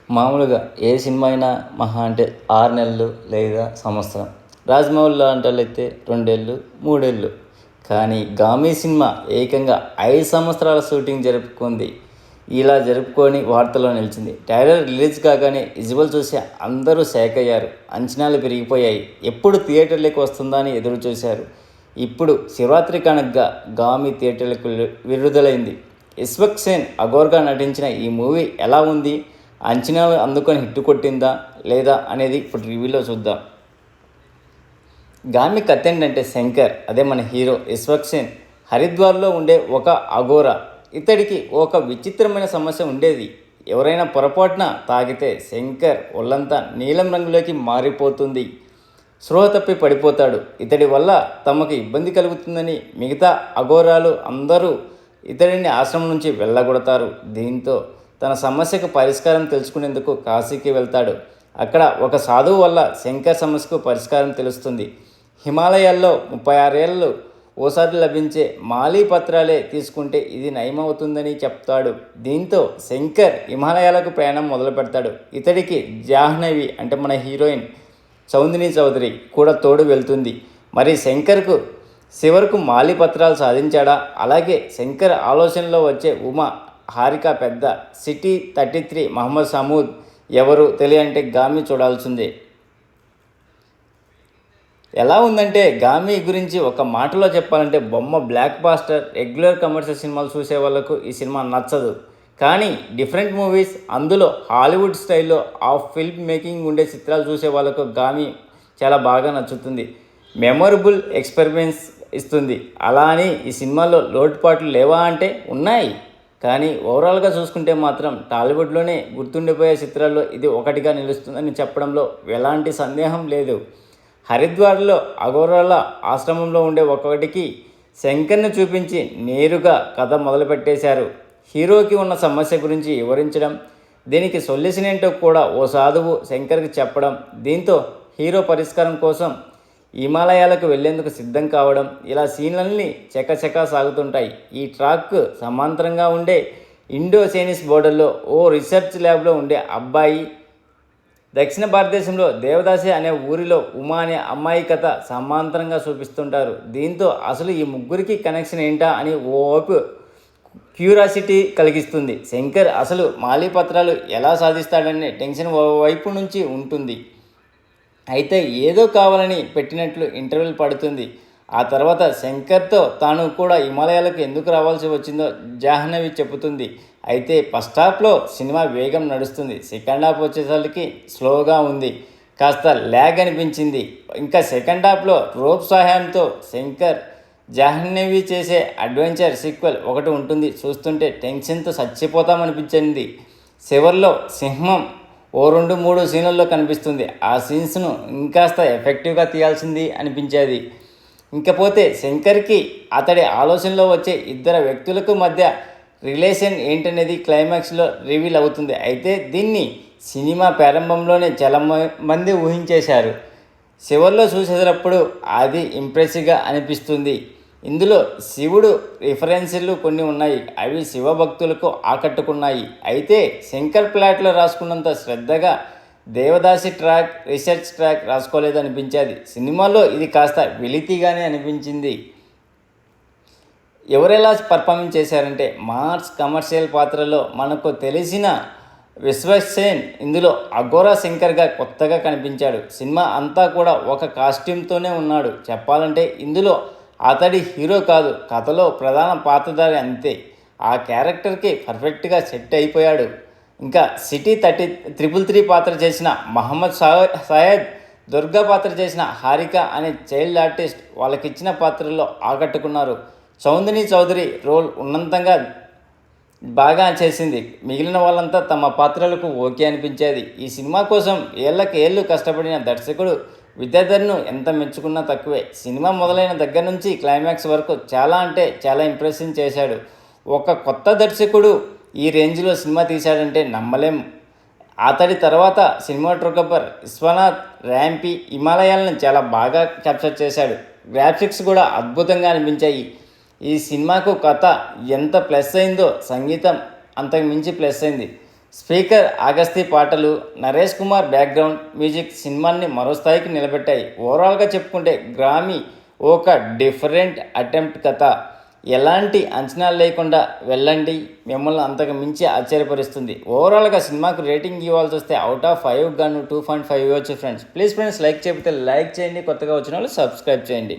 మామూలుగా ఏ సినిమా అయినా మహా అంటే 6 నెలలు లేదా సంవత్సరం. రాజమౌళి లాంటోళ్ళైతే 2 ఏళ్ళు, 3 ఏళ్ళు. కానీ 'గామి' సినిమా ఏకంగా 5 సంవత్సరాల షూటింగ్ జరుపుకుంది. ఇలా జరుపుకొని వార్తల్లో నిలిచింది. ట్రైలర్ రిలీజ్ కాగానే విజువల్ చూసి అందరూ షాక్ అయ్యారు. అంచనాలు పెరిగిపోయాయి. ఎప్పుడు థియేటర్లకు వస్తుందా అని ఎదురు చూశారు. ఇప్పుడు శివరాత్రి కానుకగా 'గామి' థియేటర్లకు విడుదలైంది. ఇస్వక్ సేన్ అఘోర్గా నటించిన ఈ మూవీ ఎలా ఉంది? అంచనాలు అందుకొని హిట్ కొట్టిందా లేదా అనేది ఇప్పుడు రివ్యూలో చూద్దాం. 'గామి' కథ ఏంటంటే శంకర్, అదే మన హీరో ఇస్వక్ సేన్, హరిద్వార్లో ఉండే ఒక అఘోరా. ఇతడికి ఒక విచిత్రమైన సమస్య ఉండేది. ఎవరైనా పొరపాటున తాగితే శంకర్ ఒళ్ళంతా నీలం రంగులోకి మారిపోతుంది. స్పృహ తప్పి పడిపోతాడు. ఇతడి వల్ల తమకు ఇబ్బంది కలుగుతుందని మిగతా అఘోరాలు అందరూ ఇతడిని ఆశ్రమం నుంచి వెళ్ళగొడతారు. దీంతో తన సమస్యకు పరిష్కారం తెలుసుకునేందుకు కాశీకి వెళ్తాడు. అక్కడ ఒక సాధువు వల్ల శంకర్ సమస్యకు పరిష్కారం తెలుస్తుంది. హిమాలయాల్లో 36 ఏళ్ళు ఓసారి లభించే మాలీ పత్రాలే తీసుకుంటే ఇది నయమవుతుందని చెప్తాడు. దీంతో శంకర్ హిమాలయాలకు ప్రయాణం మొదలు పెడతాడు. ఇతడికి జాహ్నవి అంటే మన హీరోయిన్ చౌందిని చౌదరి కూడా తోడు వెళ్తుంది. మరి శంకర్కు చివరకు మాలీ పత్రాలు సాధించాడా? అలాగే శంకర్ ఆలోచనలో వచ్చే ఉమా, హారిక పెద్ద, సిటీ 33 మహమ్మద్ సమూద్ ఎవరు తెలియంటే 'గామి' చూడాల్సిందే. ఎలా ఉందంటే 'గామి' గురించి ఒక మాటలో చెప్పాలంటే బొమ్మ బ్లాక్ బాస్టర్. రెగ్యులర్ కమర్షియల్ సినిమాలు చూసే వాళ్ళకు ఈ సినిమా నచ్చదు. కానీ డిఫరెంట్ మూవీస్, అందులో హాలీవుడ్ స్టైల్లో ఆఫ్ ఫిల్మ్ మేకింగ్ ఉండే చిత్రాలు చూసే వాళ్ళకు 'గామి' చాలా బాగా నచ్చుతుంది. మెమొరబుల్ ఎక్స్పీరియన్స్ ఇస్తుంది. అలా అని ఈ సినిమాలో లోటుపాట్లు లేవా అంటే ఉన్నాయి. కానీ ఓవరాల్గా చూసుకుంటే మాత్రం టాలీవుడ్లోనే గుర్తుండిపోయే చిత్రాల్లో ఇది ఒకటిగా నిలుస్తుందని చెప్పడంలో ఎలాంటి సందేహం లేదు. హరిద్వార్లో అఘోరాల ఆశ్రమంలో ఉండే ఒకటికి శంకర్ని చూపించి నేరుగా కథ మొదలుపెట్టేశారు. హీరోకి ఉన్న సమస్య గురించి వివరించడం, దీనికి సొల్యూషన్ ఏంటో కూడా ఓ సాధువు శంకర్కి చెప్పడం, దీంతో హీరో పరిష్కారం కోసం హిమాలయాలకు వెళ్లేందుకు సిద్ధం కావడం, ఇలా సీన్లన్నీ చకచకా సాగుతుంటాయి. ఈ ట్రాక్ సమాంతరంగా ఉండే ఇండో చైనీస్ బోర్డర్లో ఓ రీసెర్చ్ ల్యాబ్లో ఉండే అబ్బాయి, దక్షిణ భారతదేశంలో దేవదాసి అనే ఊరిలో ఉమా అనే అమ్మాయి కథ సమాంతరంగా చూపిస్తుంటారు. దీంతో అసలు ఈ ముగ్గురికి కనెక్షన్ ఏంటా అని ఓపు క్యూరియాసిటీ కలిగిస్తుంది. శంకర్ అసలు మాలీ పత్రాలు ఎలా సాధిస్తాడనే టెన్షన్ వైపు నుంచి ఉంటుంది. అయితే ఏదో కావాలని పెట్టినట్లు ఇంటర్వ్యూలు పడుతుంది. ఆ తర్వాత శంకర్తో తాను కూడా హిమాలయాలకు ఎందుకు రావాల్సి వచ్చిందో జాహ్నవి చెబుతుంది. అయితే ఫస్ట్ హాఫ్లో సినిమా వేగం నడుస్తుంది. సెకండ్ హాఫ్ వచ్చేసరికి స్లోగా ఉంది, కాస్త ల్యాగ్ అనిపించింది. ఇంకా సెకండ్ హాఫ్లో రోప్ సహాయంతో శంకర్ జాహ్నవి చేసే అడ్వెంచర్ సీక్వెల్ ఒకటి ఉంటుంది. చూస్తుంటే టెన్షన్తో చచ్చిపోతామనిపించింది. చివర్లో సింహం ఓ 2-3 సీన్లలో కనిపిస్తుంది. ఆ సీన్స్ను ఇంకాస్త ఎఫెక్టివ్గా తీయాల్సింది అనిపించేది. ఇంకపోతే శంకర్కి అతడి ఆలోచనలో వచ్చే ఇద్దరు వ్యక్తులకు మధ్య రిలేషన్ ఏంటనేది క్లైమాక్స్లో రివీల్ అవుతుంది. అయితే దీన్ని సినిమా ప్రారంభంలోనే చాలా మంది ఊహించేశారు. చివర్లో చూసేటప్పుడు అది ఇంప్రెసివ్గా అనిపిస్తుంది. ఇందులో శివుడు రిఫరెన్స్లు కొన్ని ఉన్నాయి. అవి శివభక్తులకు ఆకట్టుకున్నాయి. అయితే శంకర్ ప్లాట్లో రాసుకున్నంత శ్రద్ధగా దేవదాసి ట్రాక్, రీసెర్చ్ ట్రాక్ రాసుకోలేదనిపించేది. సినిమాలో ఇది కాస్త వెలితిగానే అనిపించింది. ఎవరెలా పర్ఫార్మెన్స్ చేశారంటే మాస్ కమర్షియల్ పాత్రలో మనకు తెలిసిన విశ్వక్ సేన్ ఇందులో అఘోరా శంకర్గా కొత్తగా కనిపించాడు. సినిమా అంతా కూడా ఒక కాస్ట్యూమ్తోనే ఉన్నాడు. చెప్పాలంటే ఇందులో అతడి హీరో కాదు, కథలో ప్రధాన పాత్రధారి అంతే. ఆ క్యారెక్టర్కి పర్ఫెక్ట్గా సెట్ అయిపోయాడు. ఇంకా సిటీ 33 పాత్ర చేసిన మహమ్మద్ సయద్, దుర్గా పాత్ర చేసిన హారిక అనే చైల్డ్ ఆర్టిస్ట్ వాళ్ళకిచ్చిన పాత్రల్లో ఆకట్టుకున్నారు. చౌందిని చౌదరి రోల్ ఉన్నంతంగా బాగా చేసింది. మిగిలిన వాళ్ళంతా తమ పాత్రలకు ఓకే అనిపించేది. ఈ సినిమా కోసం ఏళ్ళు కష్టపడిన దర్శకుడు విద్యాధర్ను ఎంత మెచ్చుకున్నా తక్కువే. సినిమా మొదలైన దగ్గర నుంచి క్లైమాక్స్ వరకు చాలా అంటే చాలా ఇంప్రెషన్ చేశాడు. ఒక కొత్త దర్శకుడు ఈ రేంజ్లో సినిమా తీశాడంటే నమ్మలేం. అతడి తర్వాత సినిమాటోగ్రాఫర్ విశ్వనాథ్ ర్యాంపీ హిమాలయాలను చాలా బాగా క్యాప్చర్ చేశాడు. గ్రాఫిక్స్ కూడా అద్భుతంగా అనిపించాయి. ఈ సినిమాకు కథ ఎంత ప్లస్ అయిందో సంగీతం అంతకు మించి ప్లస్ అయింది. స్పీకర్ అగస్తి పాటలు, నరేష్ కుమార్ బ్యాక్గ్రౌండ్ మ్యూజిక్ సినిమాని మరో స్థాయికి నిలబెట్టాయి. ఓవరాల్గా చెప్పుకుంటే గ్రామీ ఒక డిఫరెంట్ అటెంప్ట్ కథ. ఎలాంటి అంచనాలు లేకుండా వెళ్ళండి, మిమ్మల్ని అంతకు మించి ఆశ్చర్యపరుస్తుంది. ఓవరాల్గా సినిమాకు రేటింగ్ ఇవ్వాల్సి వస్తే అవుట్ ఆఫ్ 5 గాను 2.5 ఇవ్వచ్చు ఫ్రెండ్స్. ప్లీజ్ ఫ్రెండ్స్, లైక్ చేయకపోతే లైక్ చేయండి, కొత్తగా వచ్చిన వాళ్ళు సబ్స్క్రైబ్ చేయండి.